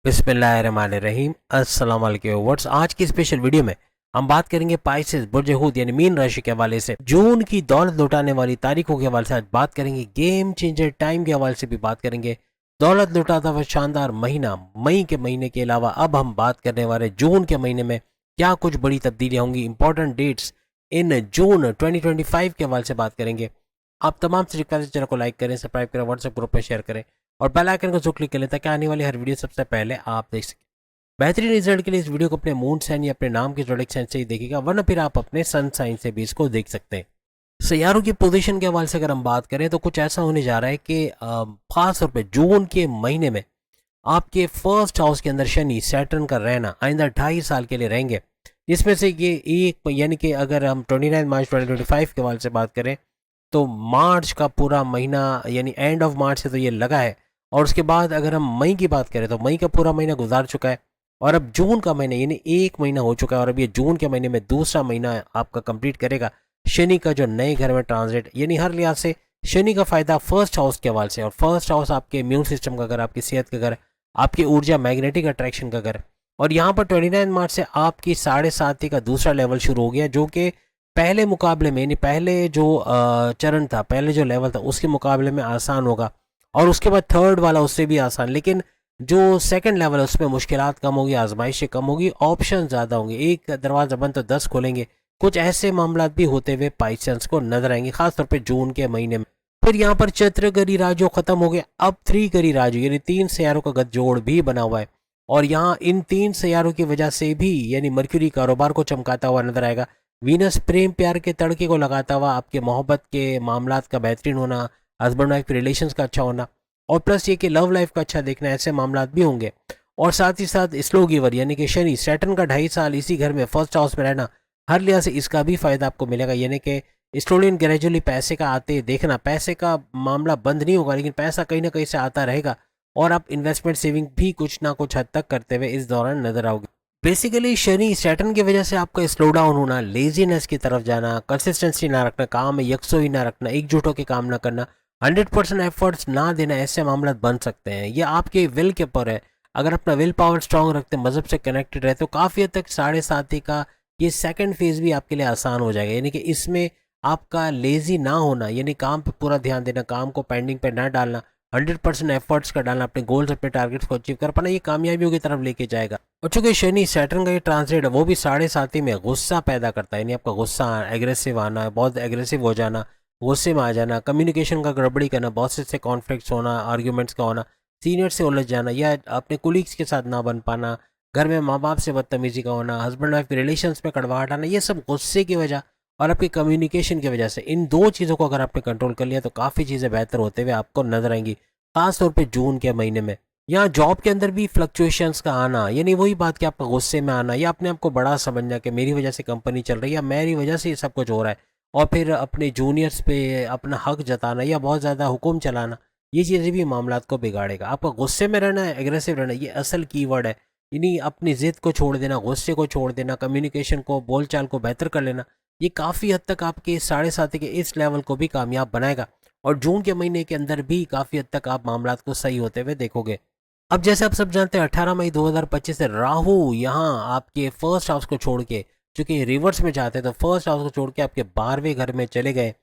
बिस्मिल्लाहिर्रहमानिर्रहीम। अस्सलाम वालेकुम व्यूअर्स। आज की स्पेशल वीडियो में हम बात करेंगे पाइसेस बुर्ज हूत यानी मीन राशि के हवाले से जून की दौलत लुटाने वाली तारीखों के हवाले से आज बात करेंगे। गेम चेंजर टाइम के हवाले से भी बात करेंगे। दौलत लुटाता हुआ शानदार महीना मई के महीने के अलावा अब हम बात करने वाले जून के महीने में क्या कुछ बड़ी तब्दीलियां होंगी। इंपॉर्टेंट डेट्स इन जून 2025 के हवाले से बात करेंगे। आप तमाम से रिक्वेस्ट चैनल को लाइक करें, सब्सक्राइब करें, व्हाट्सएप ग्रुप में शेयर करें और बेल आइकन को जरूर क्लिक कर लें ताकि आने वाली हर वीडियो सबसे पहले आप देख सकें। बेहतरीन रिजल्ट के लिए इस वीडियो को अपने मून साइन या अपने नाम के जोड़िक साइन से ही देखिएगा, वरना फिर आप अपने सन साइन से भी इसको देख सकते हैं। सैयारों की पोजीशन के हवाले से अगर हम बात करें तो कुछ ऐसा होने जा रहा है कि खास तौर पे जून के महीने में आपके फर्स्ट हाउस के अंदर शनि सैटर्न का रहना आइंदा 2.5 साल के लिए रहेंगे, जिसमें से ये एक यानी कि अगर हम 29 मार्च 2025 के हवाले से बात करें तो मार्च का पूरा महीना यानी एंड ऑफ मार्च से तो ये लगा है, और उसके बाद अगर हम मई की बात करें तो मई का पूरा महीना गुजार चुका है और अब जून का महीना यानी एक महीना हो चुका है और अब ये जून के महीने में दूसरा महीना आपका कंप्लीट करेगा शनि का जो नए घर में ट्रांजिट। यानी हर लिहाज से शनि का फायदा फर्स्ट हाउस के हवाले से, और फर्स्ट हाउस आपके इम्यून सिस्टम का घर, आपकी सेहत का घर, आपकी ऊर्जा मैग्नेटिक अट्रैक्शन का घर। और यहाँ पर 29 मार्च से आपकी 7.5 का दूसरा लेवल शुरू हो गया, जो कि पहले मुकाबले में यानी पहले जो चरण था, पहले जो लेवल था उसके मुकाबले में आसान होगा, और उसके बाद थर्ड वाला उससे भी आसान। लेकिन जो सेकंड लेवल है उसमें मुश्किलात कम होगी, आजमाइशें कम होगी, ऑप्शन ज़्यादा होंगे। एक दरवाजा बंद तो 10 खोलेंगे। कुछ ऐसे मामला भी होते हुए पाइसेंस को नजर आएंगे, खासतौर पर जून के महीने में। फिर यहाँ पर चैत्र गरी राजो खत्म हो गया, अब 3 गरी राजो यानी 3 सैयारों का गठजोड़ भी बना हुआ है, और यहाँ इन 3 सैयारों की वजह से भी यानी मर्क्यूरी कारोबार को चमकाता हुआ नजर आएगा। वीनस प्रेम प्यार के तड़के को लगाता हुआ आपके मोहब्बत के मामलात का बेहतरीन होना, हस्बैंड वाइफ रिलेशंस का अच्छा होना, और प्लस ये कि लव लाइफ का अच्छा देखना, ऐसे मामलात भी होंगे। और साथ ही साथ स्लो गिवर यानी कि शनि सैटर्न का 2.5 साल इसी घर में फर्स्ट हाउस में रहना, हर लिहाज से इसका भी फायदा आपको मिलेगा। यानी कि स्लोली एंड ग्रेजुअली पैसे का आते देखना, पैसे का मामला बंद नहीं होगा लेकिन पैसा कहीं ना कहीं से आता रहेगा, और आप इन्वेस्टमेंट सेविंग भी कुछ ना कुछ हद तक करते हुए इस दौरान नजर आओगे। बेसिकली शनि सैटर्न की वजह से आपका स्लो डाउन होना, लेजीनेस की तरफ जाना, कंसिस्टेंसी ना रखना, काम में यकसोई ना रखना, एकजुट होकर काम ना करना, 100% एफर्ट्स ना देना, ऐसे मामला बन सकते हैं। ये आपके विल के ऊपर है। अगर अपना विल पावर स्ट्रांग रखते, मजहब से कनेक्टेड रहते तो काफ़ी हद तक 7.5 का ये सेकंड फेज भी आपके लिए आसान हो जाएगा। यानी कि इसमें आपका लेजी ना होना यानी काम पे पूरा ध्यान देना, काम को पेंडिंग पे ना डालना, 100% एफर्ट्स का डालना, अपने गोल्स अपने टारगेट्स को अचीव कर पाना, ये कामयाबियों की तरफ लेके जाएगा। और चूंकि शनि सैटर्न का ये ट्रांसलेट है वो भी 7.5 में गुस्सा पैदा करता है, यानी आपका गुस्सा एग्रेसिव आना, बहुत एग्रेसिव हो जाना, गुस्से में आ जाना, कम्युनिकेशन का गड़बड़ी करना, बॉसेस से कॉन्फ्लिक्ट्स होना, आर्ग्यूमेंट्स का होना, सीनियर से उलझ जाना या अपने कुलीग्स के साथ ना बन पाना, घर में माँ बाप से बदतमीजी का होना, हस्बैंड वाइफ के रिलेशंस में कड़वाहट आना, ये सब गुस्से की वजह और आपकी कम्युनिकेशन की वजह से। इन दो चीज़ों को अगर आपने कंट्रोल कर लिया तो काफ़ी चीज़ें बेहतर होते हुए आपको नजर आएंगी, खासतौर पे जून के महीने में। यहाँ जॉब के अंदर भी फ्लक्चुएशंस का आना, यानी वही बात कि आपका गुस्से में आना या अपने आप को बड़ा समझना कि मेरी वजह से कंपनी चल रही है या मेरी वजह से ये सब कुछ हो रहा है, और फिर अपने जूनियर्स पे अपना हक जताना या बहुत ज़्यादा हुक्म चलाना, ये चीज़ें भी मामलात को बिगाड़ेगा। आपका गुस्से में रहना है, एग्रेसिव रहना, ये असल कीवर्ड है। यानी अपनी ज़िद को छोड़ देना, गुस्से को छोड़ देना, कम्युनिकेशन को, बोलचाल को बेहतर कर लेना, ये काफ़ी हद तक आपके 7.5 के इस लेवल को भी कामयाब बनाएगा, और जून के महीने के अंदर भी काफ़ी हद तक आप मामलात को सही होते हुए देखोगे। अब जैसे आप सब जानते हैं 18 मई 2025 से राहु यहाँ आपके फर्स्ट हाउस को छोड़ के, चूंकि रिवर्स में जाते हैं तो फर्स्ट हाउस को छोड़ के आपके 12वें घर में चले गए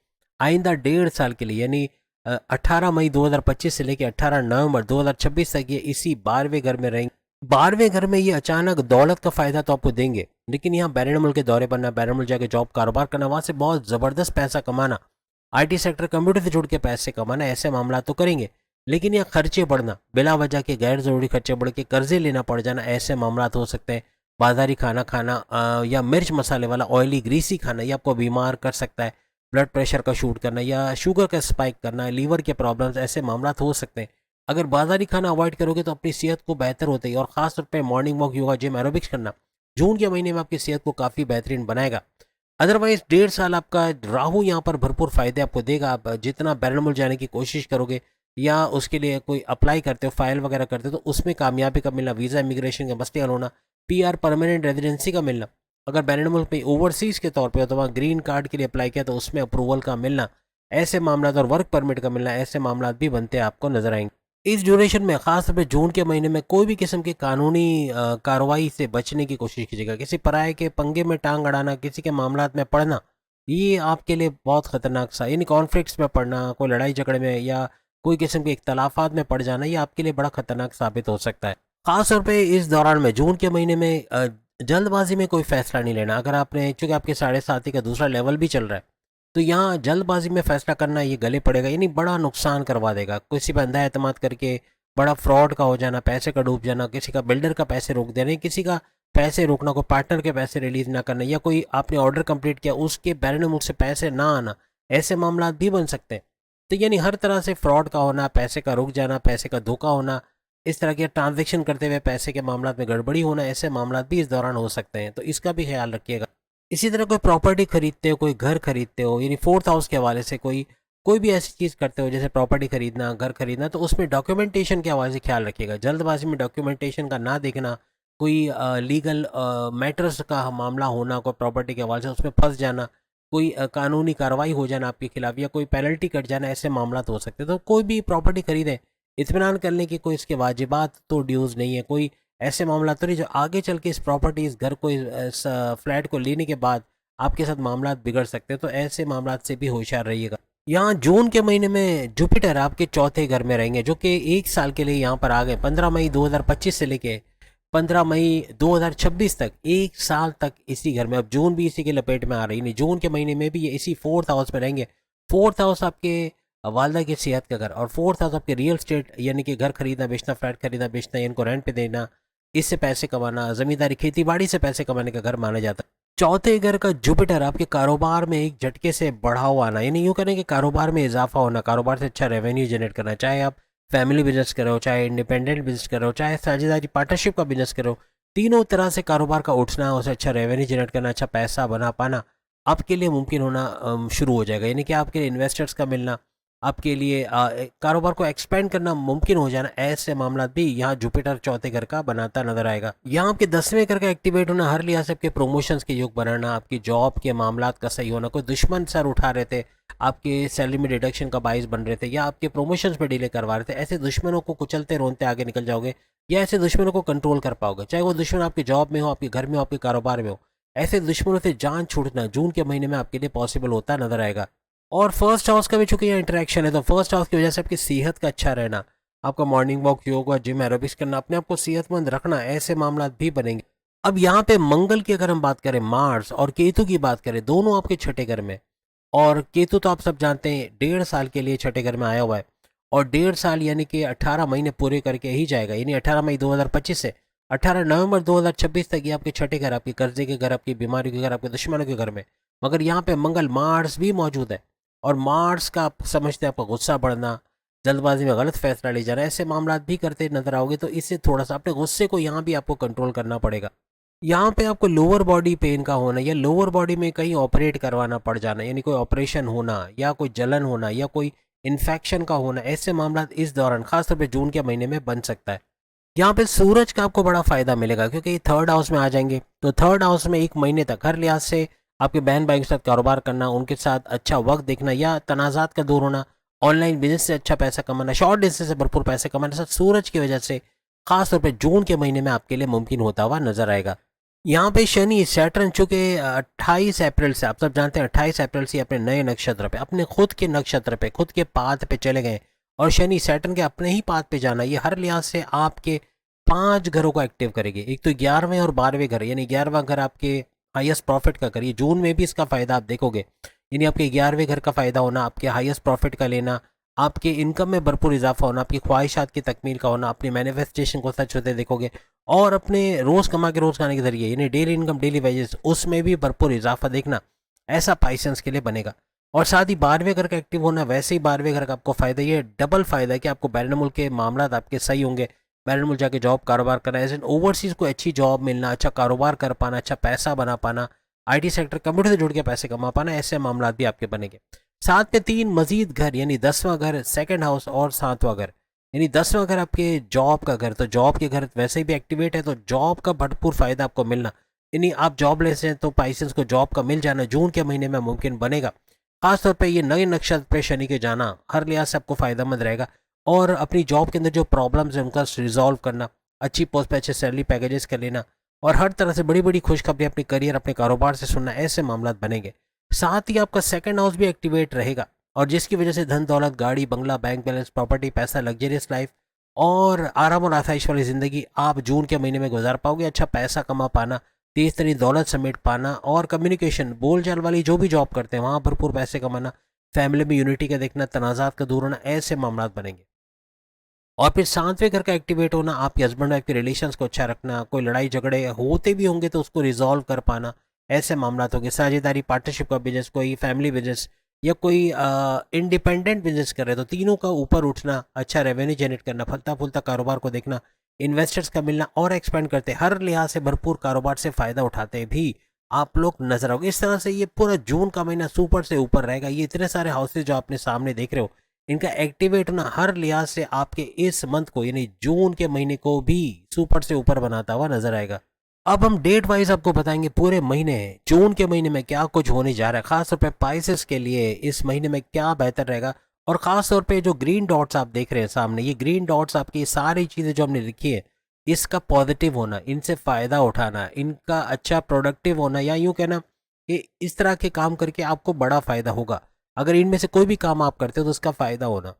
आइंदा 1.5 साल के लिए। यानी 18 मई 2025 से लेकर 18 नवंबर 2026 तक ये इसी 12वें घर में रहेंगे। 12वें घर में ये अचानक दौलत का फायदा तो आपको देंगे, लेकिन यहाँ बैरून मुल्क के दौरे बनना, बैरून मुल्क जाके जॉब कारोबार करना, वहाँ से बहुत ज़बरदस्त पैसा कमाना, आईटी सेक्टर कंप्यूटर से जुड़ के पैसे कमाना, ऐसे मामला तो करेंगे। लेकिन यहाँ खर्चे बढ़ना, बिला वजह के गैर ज़रूरी खर्चे बढ़ के कर्जे लेना पड़ जाना, ऐसे मामला हो सकते हैं। बाजारी खाना खाना या मिर्च मसाले वाला ऑयली ग्रीसी खाना, ये आपको बीमार कर सकता है। ब्लड प्रेशर का शूट करना या शुगर का स्पाइक करना, लीवर के प्रॉब्लम्स, ऐसे मामला हो सकते हैं। अगर बाजारी खाना अवॉइड करोगे तो अपनी सेहत को बेहतर होते ही, और ख़ासतौर पर morning walk, yoga, gym, aerobics करना जून के महीने में आपकी सेहत को काफ़ी बेहतरीन बनाएगा। अदरवाइज 1.5 साल आपका राहु यहाँ पर भरपूर फायदे आपको देगा। आप जितना बैरून मुल्क जाने की कोशिश करोगे या उसके लिए कोई अप्लाई करते हो, फाइल वगैरह करते हो, तो उसमें कामयाबी का मिलना, वीज़ा इमिग्रेशन का मसले हल होना, पीआर परमानेंट रेजिडेंसी का मिलना, अगर बैरून मुल्क में ओवरसीज़ के तौर पे हो तो वहाँ ग्रीन कार्ड के लिए अप्लाई किया तो उसमें अप्रूवल का मिलना, ऐसे मामला और वर्क परमिट का मिलना, ऐसे मामला भी बनते आपको नजर आएंगे। इस ड्यूरेशन में खास तौर पे जून के महीने में कोई भी किस्म की कानूनी कार्रवाई से बचने की कोशिश कीजिएगा। किसी पराये के पंगे में टांग अड़ाना, किसी के मामलात में पड़ना, ये आपके लिए बहुत ख़तरनाक सा, यानी कॉन्फ्लिक्ट्स में पड़ना, कोई लड़ाई झगड़े में या कोई किस्म के इख्तलाफात में पड़ जाना, ये आपके लिए बड़ा ख़तरनाक साबित हो सकता है। ख़ास तौर पे इस दौरान में जून के महीने में जल्दबाजी में कोई फ़ैसला नहीं लेना। अगर आपने, चूँकि आपके साढ़े साथी का दूसरा लेवल भी चल रहा है, तो यहाँ जल्दबाजी में फ़ैसला करना ये गले पड़ेगा, यानी बड़ा नुकसान करवा देगा। किसी पे अंधा एतमाद करके बड़ा फ्रॉड का हो जाना, पैसे का डूब जाना, किसी का बिल्डर का पैसे रोक देना, किसी का पैसे रोकना, कोई पार्टनर के पैसे रिलीज़ ना करना, या कोई आपने ऑर्डर कंप्लीट किया उसके बैरन मुल्क से पैसे ना आना, ऐसे मामला भी बन सकते हैं। तो यानी हर तरह से फ्रॉड का होना, पैसे का रुक जाना, पैसे का धोखा होना, इस तरह के ट्रांजेक्शन करते हुए पैसे के मामला में गड़बड़ी होना, ऐसे मामला भी इस दौरान हो सकते हैं, तो इसका भी ख्याल रखिएगा। इसी तरह कोई प्रॉपर्टी खरीदते हो, कोई घर खरीदते हो, यानी फोर्थ हाउस के हवाले से कोई कोई भी ऐसी चीज़ करते हो जैसे प्रॉपर्टी खरीदना, घर खरीदना, तो उसमें डॉक्यूमेंटेशन के हवाले से ख्याल रखिएगा। जल्दबाजी में डॉक्यूमेंटेशन का ना देखना, कोई लीगल मैटर्स का मामला होना, कोई प्रॉपर्टी के हवाले से उसमें फंस जाना, कोई कानूनी कार्रवाई हो जाना आपके खिलाफ, या कोई पेनल्टी कट जाना, ऐसे मामला तो हो सकते हैं। तो कोई भी प्रॉपर्टी खरीदें, इत्मीनान करने की कोई इसके वाजिबात तो ड्यूज़ नहीं है, कोई ऐसे मामला तो नहीं जो आगे चल के इस प्रॉपर्टी, इस घर को, इस फ्लैट को लेने के बाद आपके साथ मामला बिगड़ सकते हैं। तो ऐसे मामला से भी होशियार रहिएगा। यहाँ जून के महीने में जुपिटर आपके चौथे घर में रहेंगे, जो कि 1 साल के लिए यहाँ पर आ गए। 15 मई 2025 से लेके 15 मई 2026 तक, 1 साल तक इसी घर में। अब जून भी इसी के लपेट में आ रही, नहीं, जून के महीने में भी ये इसी फोर्थ हाउस में रहेंगे। फोर्थ हाउस आपके वालदा की सेहत का घर, और फोर्थ हाउस आपके रियल स्टेट, यानी कि घर खरीदना बेचना, फ्लैट खरीदना बेचना, इनको रेंट पे देना, इससे पैसे कमाना, ज़मींदारी खेती बाड़ी से पैसे कमाने का घर माना जाता है। चौथे घर का जुपिटर आपके कारोबार में एक झटके से बढ़ाव आना, यानी यूँ करें कि कारोबार में इजाफा होना, कारोबार से अच्छा रेवेन्यू जनरेट करना, चाहे आप फैमिली बिजनेस कर रहे हो, चाहे इंडिपेंडेंट बिजनेस कर रहे हो, चाहे साझेदारी पार्टनरशिप का बिजनेस कर रहे हो, तीनों तरह से कारोबार का उठना, उसे अच्छा रेवेन्यू जनरेट करना, अच्छा पैसा बना पाना आपके लिए मुमकिन होना शुरू हो जाएगा। यानी कि आपके लिए इन्वेस्टर्स का मिलना, आपके लिए कारोबार को एक्सपेंड करना मुमकिन हो जाना, ऐसे मामला भी यहाँ जुपिटर चौथे घर का बनाता नजर आएगा। यहाँ आपके 10वें घर का एक्टिवेट होना, हर लिहाज से आपके प्रमोशंस के योग बनाना, आपकी जॉब के मामलात का सही होना, कोई दुश्मन सर उठा रहे थे, आपके सैलरी में डिडक्शन का बाइस बन रहे थे, या आपके प्रमोशंस पे डिले करवा रहे थे, ऐसे दुश्मनों को कुचलते रोनते आगे निकल जाओगे, या ऐसे दुश्मनों को कंट्रोल कर पाओगे। चाहे वो दुश्मन आपकी जॉब में हो, आपके घर में हो, आपके कारोबार में हो, ऐसे दुश्मनों से जान छूटना जून के महीने में आपके लिए पॉसिबल होता नजर आएगा। और फर्स्ट हाउस का भी चूंकि यहाँ इंटरेक्शन है, तो फर्स्ट हाउस की वजह से आपकी सेहत का अच्छा रहना, आपका morning walk, yoga, gym, aerobics करना, अपने आप को सेहतमंद रखना, ऐसे मामला भी बनेंगे। अब यहाँ पे मंगल की अगर हम बात करें, मार्स और केतु की बात करें, दोनों आपके छठे घर में। और केतु तो आप सब जानते हैं 1.5 साल के लिए छठे घर में आया हुआ है, और 1.5 साल यानी कि 18 महीने पूरे करके ही जाएगा, यानी 18 मई 2025 से 18 नवंबर 2026 तक ये आपके छठे घर, आपके कर्जे के घर, आपकी बीमारी के घर, आपके दुश्मनों के घर में। मगर यहाँ पे मंगल, मार्स भी मौजूद है, और मार्स का आप समझते हैं आपका गुस्सा बढ़ना, जल्दबाजी में गलत फैसला ले जाना, ऐसे मामला भी करते नजर आओगे। तो इससे थोड़ा सा अपने गुस्से को यहाँ भी आपको कंट्रोल करना पड़ेगा। यहाँ पे आपको लोअर बॉडी पेन का होना, या लोअर बॉडी में कहीं ऑपरेट करवाना पड़ जाना, यानी कोई ऑपरेशन होना, या कोई जलन होना, या कोई इन्फेक्शन का होना, ऐसे मामला इस दौरान खासतौर पे जून के महीने में बन सकता है। यहाँ पे सूरज का आपको बड़ा फायदा मिलेगा, क्योंकि थर्ड हाउस में आ जाएंगे। तो थर्ड हाउस में 1 महीने तक हर लिहाज से आपके बहन भाई के साथ कारोबार करना, उनके साथ अच्छा वक्त देखना, या तनाज़ात का दूर होना, ऑनलाइन बिजनेस से अच्छा पैसा कमाना, शॉर्ट डिस्टेंस से भरपूर पैसे कमाना, सब सूरज की वजह से खासतौर पे जून के महीने में आपके लिए मुमकिन होता हुआ नजर आएगा। यहाँ पे शनि सैटर्न, चूंकि 28 अप्रैल से, आप सब जानते हैं 28 अप्रैल से अपने नए नक्षत्र पे, अपने खुद के नक्षत्र पे, खुद के पाथ पे चले गए, और शनि सैटर्न के अपने ही पाथ पे जाना, ये हर लिहाज से आपके 5 घरों को एक्टिव करेगी। एक तो 11वें और 12वें घर, यानी 11वां घर आपके हाईएस्ट प्रॉफिट का कर, ये जून में भी इसका फायदा आप देखोगे, यानी आपके 11वें घर का फायदा होना, आपके हाईएस्ट प्रॉफिट का लेना, आपके इनकम में भरपूर इजाफा होना, आपकी ख्वाहिशात की तकमील का होना, अपनी मैनिफेस्टेशन को सच होते देखोगे, और अपने रोज़ कमा के रोज़ खाने के जरिए, यानी डेली इनकम, डेली वेजेस, उसमें भी भरपूर इजाफा देखना, ऐसा पाइसेंस के लिए बनेगा। और साथ ही 12वें घर का एक्टिव होना, वैसे ही 12वें घर का आपको फ़ायदा, ये डबल फ़ायदा है कि आपको बैरून मुल्क के मामला आपके सही होंगे, बैरून मुल्क जाके जॉब कारोबार करना, एज एन ओवरसीज़ को अच्छी जॉब मिलना, अच्छा कारोबार कर पाना, अच्छा पैसा बना पाना, आईटी सेक्टर, कंप्यूटर से जुड़ के पैसे कमा पाना, ऐसे मामला भी आपके बनेंगे। साथ में 3 मजीद घर, यानी 10वां घर, सेकंड हाउस, और 7वां घर, यानी 10वां घर आपके जॉब का घर, तो जॉब के घर वैसे भी एक्टिवेट है, तो जॉब का भरपूर फायदा आपको मिलना, यानी आप जॉबलेस हैं तो पाइसेंस को जॉब का मिल जाना जून के महीने में मुमकिन बनेगा। खासतौर पे ये नए नक्षत्र पे शनि के जाना हर लिहाज से आपको फायदेमंद रहेगा। और अपनी जॉब के अंदर जो प्रॉब्लम्स है उनका रिजॉल्व करना, अच्छी पोस्ट पे अच्छे सैलरी पैकेजेस कर लेना और हर तरह से बड़ी बड़ी खुशखबरी अपने करियर अपने कारोबार से सुनना, ऐसे मामला बनेंगे। साथ ही आपका सेकंड हाउस भी एक्टिवेट रहेगा और जिसकी वजह से धन दौलत, गाड़ी बंगला, बैंक बैलेंस, प्रॉपर्टी, पैसा, लग्जरियस लाइफ और आराम और आसाइश वाली ज़िंदगी आप जून के महीने में गुजार पाओगे। अच्छा पैसा कमा पाना, तेज तरीन दौलत समेट पाना और कम्युनिकेशन, बोलचाल वाली जो भी जॉब करते हैं वहाँ भरपूर पैसे कमाना, फैमिली में यूनिटी का देखना, तनाज़ात का दूर होना, ऐसे मामला बनेंगे। और फिर सातवें घर का एक्टिवेट होना, आपके हस्बैंड वाइफ के रिलेशंस को अच्छा रखना, कोई लड़ाई झगड़े होते भी होंगे तो उसको रिजॉल्व कर पाना, ऐसे मामला होंगे। साझेदारी, पार्टनरशिप का बिजनेस, कोई फैमिली बिजनेस या कोई इंडिपेंडेंट बिजनेस कर रहे तो तीनों का ऊपर उठना, अच्छा रेवेन्यू जनरेट करना, फलता फूलता कारोबार को देखना, इन्वेस्टर्स का मिलना और एक्सपेंड करते, हर लिहाज से भरपूर कारोबार से फ़ायदा उठाते भी आप लोग नजर आओगे। इस तरह से ये पूरा जून का महीना सुपर से ऊपर रहेगा। ये इतने सारे हाउसेज जो आपने सामने देख रहे हो, इनका एक्टिवेट होना हर लिहाज से आपके इस मंथ को यानी जून के महीने को भी सुपर से ऊपर बनाता हुआ नजर आएगा। अब हम डेट वाइज आपको बताएंगे पूरे महीने जून के महीने में क्या कुछ होने जा रहा है, खासतौर पे पाइसेस के लिए इस महीने में क्या बेहतर रहेगा। और खासतौर पे जो ग्रीन डॉट्स आप देख रहे हैं सामने, ये ग्रीन डॉट्स आपकी सारी चीज़ें जो हमने लिखी है, इसका पॉजिटिव होना, इनसे फ़ायदा उठाना, इनका अच्छा प्रोडक्टिव होना, या यूँ कहना कि इस तरह के काम करके आपको बड़ा फ़ायदा होगा अगर इनमें से कोई भी काम आप करते हो तो उसका फ़ायदा होना।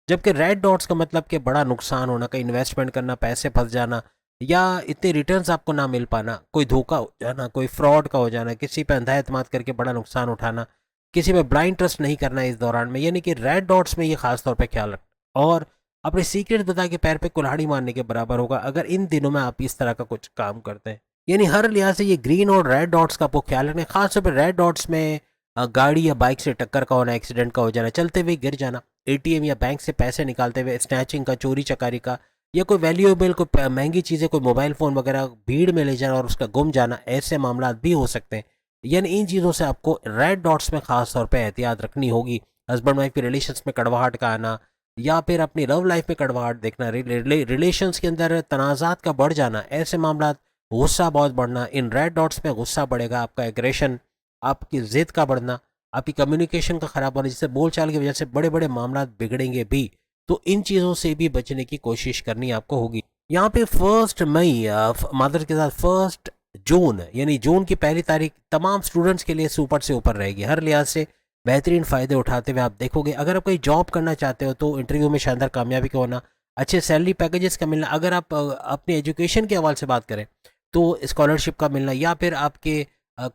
जबकि रेड डॉट्स का मतलब कि बड़ा नुकसान होना, कहीं इन्वेस्टमेंट करना, पैसे फंस जाना या इतने रिटर्न्स आपको ना मिल पाना, कोई धोखा हो जाना, कोई फ्रॉड का हो जाना, किसी पे अंधा एतमाद करके बड़ा नुकसान उठाना, किसी पे ब्लाइंड ट्रस्ट नहीं करना इस दौरान में, यानी कि रेड डॉट्स में ये खास तौर पे ख्याल रखना। और अपने सीक्रेट बता के पैर पे कुल्हाड़ी मारने के बराबर होगा अगर इन दिनों में आप इस तरह का कुछ काम करते हैं। यानी हर लिहाज से ये ग्रीन और रेड डॉट्स का आपको ख्याल रखना है। खासतौर पर रेड डॉट्स में गाड़ी या बाइक से टक्कर का होना, एक्सीडेंट का हो जाना, चलते हुए गिर जाना, एटीएम या बैंक से पैसे निकालते हुए स्नैचिंग का, चोरी चकारी का, या कोई वैल्यूएबल कोई महंगी चीज़ें, कोई मोबाइल फ़ोन वगैरह भीड़ में ले जाना और उसका गुम जाना, ऐसे मामला भी हो सकते हैं। यानी इन चीज़ों से आपको रेड डॉट्स में ख़ास तौर पे एहतियात रखनी होगी। हस्बैंड वाइफ के रिलेशंस में कड़वाहट का आना या फिर अपनी लव लाइफ में कड़वाहट देखना, रिलेशंस के अंदर तनाज़ात का बढ़ जाना, ऐसे मामला, गुस्सा बहुत बढ़ना, इन रेड डॉट्स में गुस्सा बढ़ेगा, आपका एग्रेशन, आपकी ज़िद का बढ़ना, आपकी कम्युनिकेशन का ख़राब होना, जिससे बोलचाल की वजह से बड़े बड़े मामला बिगड़ेंगे भी। तो इन चीज़ों से भी बचने की कोशिश करनी आपको होगी। यहाँ पे 1 मई मदर के साथ 1 जून यानी जून की पहली तारीख तमाम स्टूडेंट्स के लिए सुपर से ऊपर रहेगी। हर लिहाज से बेहतरीन फ़ायदे उठाते हुए आप देखोगे। अगर आप कोई जॉब करना चाहते हो तो इंटरव्यू में शानदार कामयाबी का होना, अच्छे सैलरी पैकेजेस का मिलना, अगर आप अपनी एजुकेशन के हवाले से बात करें तो स्कॉलरशिप का मिलना या फिर आपके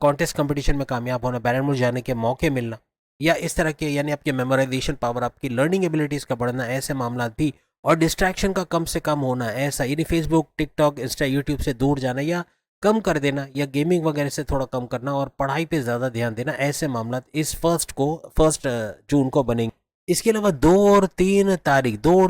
कॉन्टेस्ट कंपटीशन में कामयाब होना, बैरन जाने के मौके मिलना या इस तरह के, यानी आपके मेमोराइजेशन पावर, आपकी लर्निंग एबिलिटीज़ का बढ़ना, ऐसे मामला भी। और डिस्ट्रैक्शन का कम से कम होना, ऐसा यानी फेसबुक, टिकटॉक, इंस्टा, यूट्यूब से दूर जाना या कम कर देना या गेमिंग वगैरह से थोड़ा कम करना और पढ़ाई पे ज़्यादा ध्यान देना, ऐसे मामला इस 1 जून को बनेंगे। इसके अलावा 2 और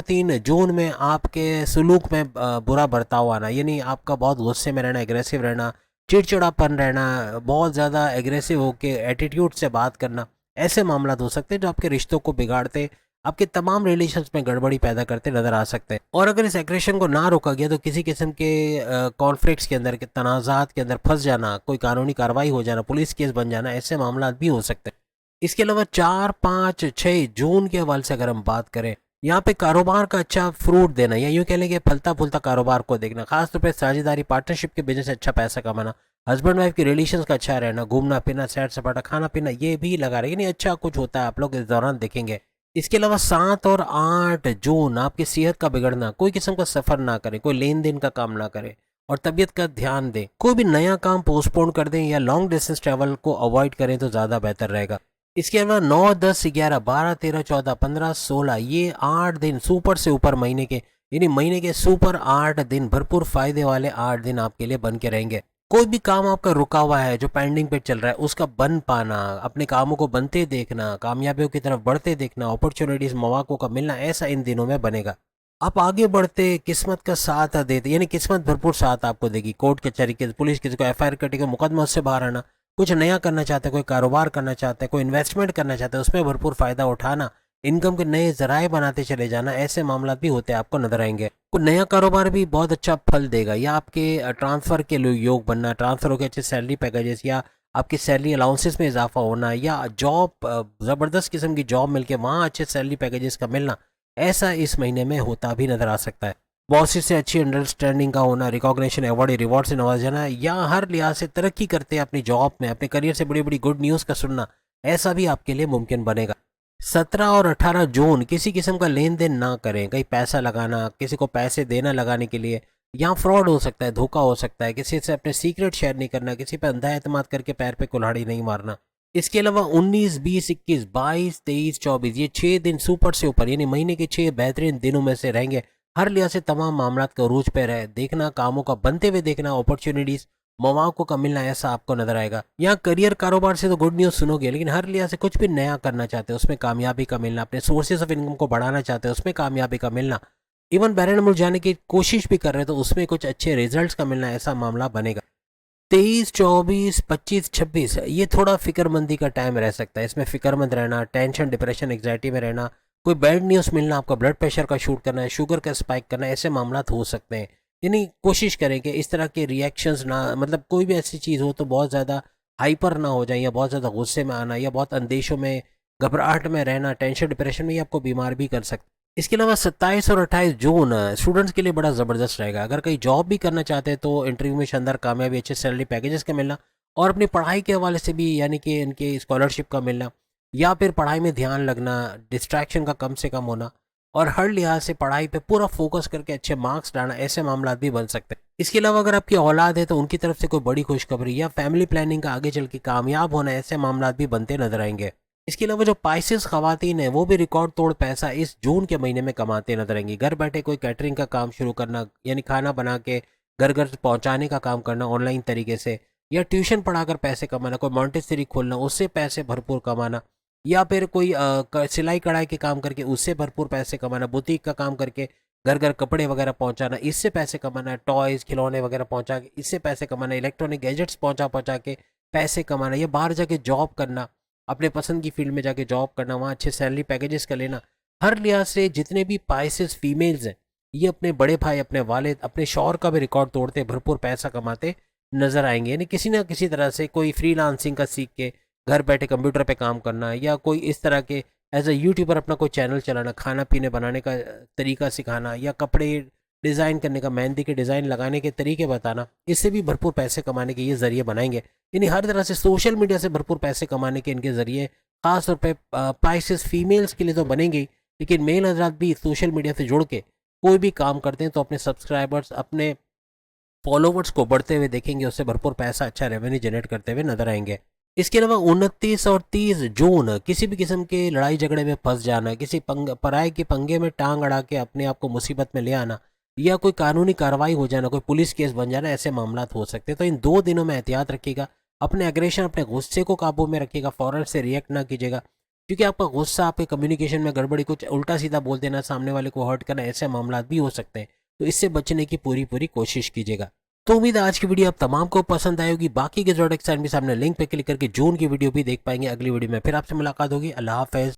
3 जून में आपके सुलूक में बुरा बर्ताव आना, यानी आपका बहुत गुस्से में रहना, एग्रेसिव रहना, चिड़चिड़ापन रहना, बहुत ज़्यादा एग्रेसिव होकर एटीट्यूड से बात करना, ऐसे मामला हो सकते हैं जो आपके रिश्तों को बिगाड़ते, आपके तमाम रिलेशंस में गड़बड़ी पैदा करते नजर आ सकते हैं। और अगर इस एग्रेशन को ना रोका गया तो किसी किस्म के कॉन्फ्लिक्ट्स के अंदर, के तनाज़ात के अंदर फंस जाना, कोई कानूनी कार्रवाई हो जाना, पुलिस केस बन जाना, ऐसे मामला भी हो सकते हैं। इसके अलावा 4, 5, 6 जून के हवाले से अगर हम बात करें, यहाँ पे कारोबार का अच्छा फ्रूट देना या यूँ कह लें कि फलता फूलता कारोबार को देखना, खासतौर पर साझेदारी, पार्टनरशिप के बिजनेस से अच्छा पैसा कमाना, हस्बैंड वाइफ के रिलेशंस का अच्छा रहना, घूमना फिरना, सैर सपाटा, खाना पीना, ये भी लगा रहे, यानी अच्छा कुछ होता है, आप लोग इस दौरान देखेंगे। इसके अलावा 7 और 8 जून आपकी सेहत का बिगड़ना, कोई किस्म का सफ़र ना करें, कोई लेन देन का काम ना करें और तबीयत का ध्यान दें, कोई भी नया काम पोस्टपोन कर दें या लॉन्ग डिस्टेंस ट्रैवल को अवॉइड करें तो ज़्यादा बेहतर रहेगा। इसके अलावा 9, 10, 11, 12, 13, 14, 15, 16 ये 8 दिन सुपर से ऊपर महीने के, यानी महीने के सुपर 8 दिन भरपूर फायदे वाले 8 दिन आपके लिए बन के रहेंगे। कोई भी काम आपका रुका हुआ है जो पेंडिंग पे चल रहा है, उसका बन पाना, अपने कामों को बनते देखना, कामयाबियों की तरफ बढ़ते देखना, अपॉर्चुनिटीज, मौक़ों का मिलना, ऐसा इन दिनों में बनेगा। आप आगे बढ़ते किस्मत का साथ देते, यानी किस्मत भरपूर साथ आपको देगी। कोर्ट कचहरी के, पुलिस किसी को एफआईआर कटेगा, मुकदमा से बाहर आना, कुछ नया करना चाहते हैं, कोई कारोबार करना चाहते हैं, कोई इन्वेस्टमेंट करना चाहते हैं, उसमें भरपूर फ़ायदा उठाना, इनकम के नए ज़राए बनाते चले जाना, ऐसे मामला भी होते हैं आपको नजर आएंगे। कोई नया कारोबार भी बहुत अच्छा फल देगा या आपके ट्रांसफ़र के लिए योग बनना, ट्रांसफ़र होकर अच्छे सैलरी पैकेजेस या आपकी सैलरी अलाउंसेस में इजाफा होना या जॉब, ज़बरदस्त किस्म की जॉब मिलके वहाँ अच्छे सैलरी पैकेजेस का मिलना, ऐसा इस महीने में होता भी नजर आ सकता है। बॉसेस से अच्छी अंडरस्टैंडिंग का होना, रिकॉग्निशन, अवार्ड, रिवॉर्ड से नवाजा जाना या हर लिहाज से तरक्की करते हैं अपनी जॉब में, अपने करियर से बड़ी बड़ी गुड न्यूज़ का सुनना, ऐसा भी आपके लिए मुमकिन बनेगा। 17 और 18 जून किसी किस्म का लेन देन ना करें। कहीं पैसा लगाना, किसी को पैसे देना लगाने के लिए, यहाँ फ्रॉड हो सकता है, धोखा हो सकता है। किसी से अपने सीक्रेट शेयर नहीं करना, किसी पे अंधा एतमाद करके पैर पे कुल्हाड़ी नहीं मारना। इसके अलावा 19, 20, 21, 22, 23, 24 ये 6 दिन सुपर से ऊपर यानी महीने के 6 बेहतरीन दिनों में से रहेंगे। हर लिहाज से तमाम मामलात का अरूज पे रहे देखना, कामों का बनते हुए देखना, अपॉर्चुनिटीज मौकों का मिलना, ऐसा आपको नजर आएगा। यहाँ करियर कारोबार से तो गुड न्यूज़ सुनोगे, लेकिन हर लिहाज से कुछ भी नया करना चाहते हो उसमें कामयाबी का मिलना, अपने सोर्सेज ऑफ इनकम को बढ़ाना चाहते हो उसमें कामयाबी का मिलना, इवन बैरन मुल्क जाने की कोशिश भी कर रहे हो तो उसमें कुछ अच्छे रिजल्ट्स का मिलना, ऐसा मामला बनेगा। 23, 24, 25, 26 ये थोड़ा फिक्रमंदी का टाइम रह सकता है। इसमें फिक्रमंद रहना, टेंशन, डिप्रेशन, एग्जाइटी में रहना, कोई बैड न्यूज़ मिलना, आपका ब्लड प्रेशर का शूट करना है, शुगर का स्पाइक करना, ऐसे मामला हो सकते हैं। यानी कोशिश करें कि इस तरह के रिएक्शंस ना, मतलब कोई भी ऐसी चीज़ हो तो बहुत ज़्यादा हाइपर ना हो जाए, या बहुत ज़्यादा गुस्से में आना, या बहुत अंदेशों में, घबराहट में रहना, टेंशन डिप्रेशन में, ये आपको बीमार भी कर सकता है। इसके अलावा 27 और 28 जून स्टूडेंट्स के लिए बड़ा ज़बरदस्त रहेगा। अगर कहीं जॉब भी करना चाहते हैं तो इंटरव्यू में शानदार कामयाबी, अच्छे सैलरी पैकेजेस का मिलना, और अपनी पढ़ाई के हवाले से भी यानी कि इनके स्कॉलरशिप का मिलना, या फिर पढ़ाई में ध्यान लगना, डिस्ट्रैक्शन का कम से कम होना, और हर लिहाज से पढ़ाई पे पूरा फोकस करके अच्छे मार्क्स लाना, ऐसे मामला भी बन सकते हैं। इसके अलावा अगर आपकी औलाद है तो उनकी तरफ से कोई बड़ी खुशखबरी या फैमिली प्लानिंग का आगे चल के कामयाब होना, ऐसे मामला भी बनते नजर आएंगे। इसके अलावा जो पाइसेस खवातीन है वो भी रिकॉर्ड तोड़ पैसा इस जून के महीने में कमाते नजर आएंगे। घर बैठे कोई कैटरिंग का काम शुरू करना, यानी खाना बना के घर घर पहुंचाने का काम करना ऑनलाइन तरीके से, या ट्यूशन पढ़ाकर पैसे कमाना, कोई मॉन्टेसरी खोलना उससे पैसे भरपूर कमाना, या फिर कोई सिलाई कढ़ाई के काम करके उससे भरपूर पैसे कमाना, बुटीक का काम करके घर घर कपड़े वगैरह पहुंचाना, इससे पैसे कमाना, टॉयज़ खिलौने वगैरह पहुंचा के इससे पैसे कमाना, इलेक्ट्रॉनिक गैजेट्स पहुंचा के पैसे कमाना, या बाहर जाके जॉब करना, अपने पसंद की फील्ड में जाके जॉब करना, वहाँ अच्छे सैलरी पैकेजेस का लेना। हर लिहाज से जितने भी पाइसेस फीमेल्स हैं ये अपने बड़े भाई, अपने वालिद, अपने शौहर का भी रिकॉर्ड तोड़ते भरपूर पैसा कमाते नजर आएंगे। यानी किसी ना किसी तरह से कोई फ्रीलांसिंग का सीख के घर बैठे कंप्यूटर पे काम करना, या कोई इस तरह के एज अ यूट्यूबर अपना कोई चैनल चलाना, खाना पीने बनाने का तरीका सिखाना, या कपड़े डिज़ाइन करने का, मेहंदी के डिज़ाइन लगाने के तरीके बताना, इससे भी भरपूर पैसे कमाने के ये ज़रिए बनाएंगे। यानी हर तरह से सोशल मीडिया से भरपूर पैसे कमाने के इनके ज़रिए ख़ास तौर पे प्राइसेस फीमेल्स के लिए तो बनेंगे ही, लेकिन मेल हजरात भी सोशल मीडिया से जुड़ के कोई भी काम करते हैं तो अपने सब्सक्राइबर्स, अपने फॉलोवर्स को बढ़ते हुए देखेंगे, उससे भरपूर पैसा, अच्छा रेवेन्यू जनरेट करते हुए नजर आएंगे। इसके अलावा 29 और 30 जून किसी भी किस्म के लड़ाई झगड़े में फंस जाना, किसी पराये के पंगे में टांग अड़ा के अपने आप को मुसीबत में ले आना, या कोई कानूनी कार्रवाई हो जाना, कोई पुलिस केस बन जाना, ऐसे मामला हो सकते हैं। तो इन 2 दिनों में एहतियात रखिएगा, अपने एग्रेशन, अपने गुस्से को काबू में रखिएगा, फ़ौरन से रिएक्ट ना कीजिएगा, क्योंकि आपका गुस्सा आपके कम्युनिकेशन में गड़बड़ी, कुछ उल्टा सीधा बोल देना, सामने वाले को हर्ट करना, ऐसे मामला भी हो सकते हैं। तो इससे बचने की पूरी कोशिश कीजिएगा। तो उम्मीद है आज की वीडियो आप तमाम को पसंद आएगी। बाकी के जोड़े के सामने लिंक पे क्लिक करके जून की वीडियो भी देख पाएंगे। अगली वीडियो में फिर आपसे मुलाकात होगी। अल्लाह हाफ़िज़।